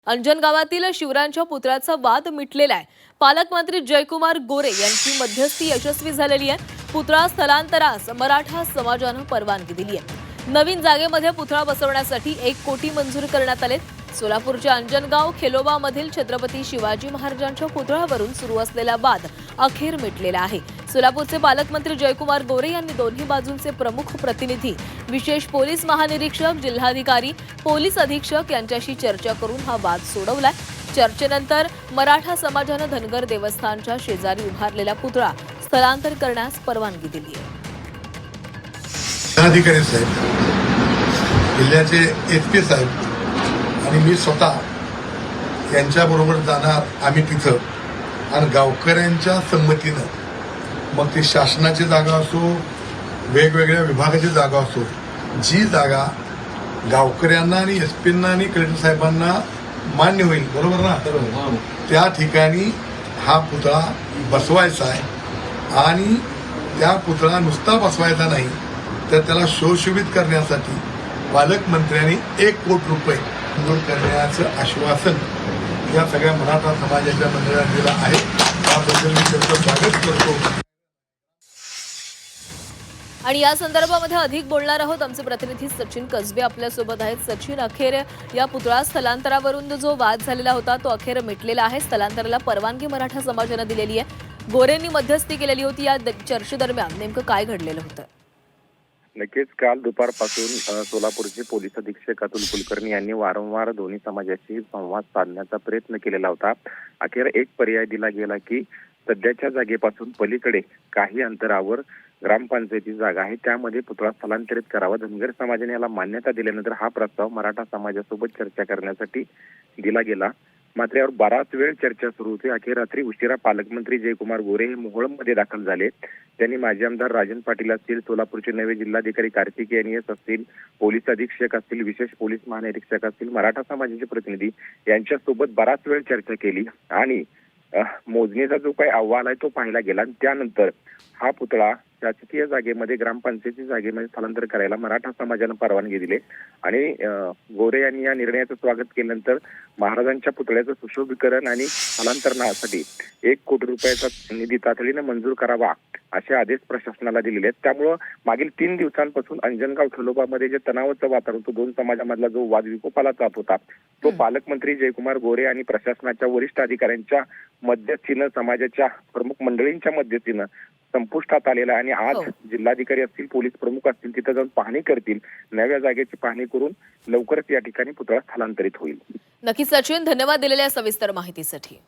अंजन गावातील शिवरायांच्या पुतळ्याचा वाद मिटलेला आहे। पालकमंत्री जयकुमार गोरे यांची मध्यस्थी यशस्वी झालेली आहे। पुतळा स्थलांतरास मराठा समाजाने परवानगी दिली आहे। नवीन जागेमध्ये पुतळा बसवण्यासाठी 1 कोटी मंजूर करण्यात आले। सोलापूरच्या अंजनगाव खेलोबामधील छत्रपती शिवाजी महाराजांच्या पुतळ्यावरून सुरू असलेला वाद अखेर मिटलेला आहे। सोलापूरचे पालकमंत्री जयकुमार गोरे यांनी दोन्ही बाजूंचे प्रमुख प्रतिनिधी, विशेष पोलीस महानिरीक्षक, जिल्हाधिकारी, पोलीस अधीक्षक यांच्याशी चर्चा करून हा वाद सोडवलाय। चर्चेनंतर मराठा समाजाने धनगर देवस्थानच्या शेजारी उभारलेला पुतळा स्थलांतर करण्यास परवानगी दिली आहे। जिल्हाधिकारी साहेब, जिल्ह्याचे एसपी साहेब आणि मी स्वतः यांच्याबरोबर जाणार आम्ही तिथं, आणि गावकऱ्यांच्या संमतीनं, मग ती शासनाची जागा असो, वेगवेगळ्या विभागाची जागा असो, जी जागा गावकऱ्यांना आणि एसपींना आणि कलेक्टर साहेबांना मान्य होईल, बरोबर ना, त्या ठिकाणी हा पुतळा बसवायचा आहे। आणि त्या पुतळा नुसता बसवायचा नाही तर त्याला सुशोभित करण्यासाठी पालकमंत्र्यांनी 1 कोटी रुपये मंजूर करण्याचं आश्वासन या सगळ्या मराठा समाजाच्या मंडळाने दिलं आहे। त्याबद्दल मी त्यांचं स्वागत करतो। आणि या संदर्भामध्ये अधिक बोलणार आहोत आमचे प्रतिनिधी सचिन कसबे आपल्यासोबत आहेत। सचिन, अखेर या पुतळा स्थलांतरावरून जो वाद झालेला होता तो अखेर मिटलेला आहे। स्थलांतराला परवानगी मराठा समाजाने दिलेली आहे। गोरेंनी मध्यस्थी केलेली होती। या चर्चेदरम्यान नेमकं काय घडलेलं होतं? नक्कीच काल दुपारपासून सोलापूरचे पोलीस अधीक्षक अतुल कुलकर्णी यांनी वारंवार दोन्ही समाजाशी संवाद साधण्याचा प्रयत्न केलेला होता। अखेर एक पर्याय दिला गेला की सध्याच्या जागेपासून पलीकडे काही अंतरावर ग्रामपंचायती जागा आहे, त्यामध्ये पुतळा स्थलांतरित करावा। धनगर समाजाने याला मान्यता दिल्यानंतर हा प्रस्ताव मराठा समाजासोबत चर्चा करण्यासाठी दिला गेला। मात्र यावर बराच वेळ चर्चा सुरू होती। अखेर रात्री उशिरा पालकमंत्री जयकुमार गोरे हे मोहोळमध्ये दाखल झाले। त्यांनी माजी आमदार राजन पाटील असतील, सोलापूरचे नवे जिल्हाधिकारी कार्तिकेय NS असतील, पोलीस अधीक्षक असतील, विशेष पोलीस महानिरीक्षक असतील, मराठा समाजाचे प्रतिनिधी यांच्यासोबत बराच वेळ चर्चा केली आणि मोजणीचा जो काही अहवाल आहे तो पाहिला गेला। आणि त्यानंतर हा पुतळा शासकीय जागेमध्ये, ग्रामपंचायती जागेमध्ये स्थलांतर करायला मराठा समाजाने परवानगी दिली आणि गोरे यांनी या निर्णयाचं स्वागत केल्यानंतर महाराजांच्या पुतळ्याचं सुशोभीकरण आणि स्थलांतरणासाठी 1 कोटी रुपयाचा निधी तातडीने मंजूर करावा असे आदेश प्रशासनाला दिलेले आहेत। त्यामुळे मागील 3 दिवसांपासून अंजनगाव खेलोबामध्ये जे तणावाचं वातावरण होतं, 2 समाजामधला जो वाद विकोपाला जात होता, तो पालकमंत्री जयकुमार गोरे आणि प्रशासनाच्या वरिष्ठ अधिकाऱ्यांच्या मध्यस्थीनं, समाजाच्या प्रमुख मंडळींच्या मध्यस्थीनं संपुष्टात आलेला आणि आज जिल्हाधिकारी असतील, पोलीस प्रमुख असतील, तिथे जाऊन पाहणी करतील। नव्या जागेची पाहणी करून लवकरच या ठिकाणी पुतळा स्थलांतरित होईल। नक्की सचिन, धन्यवाद दिलेल्या सविस्तर माहितीसाठी।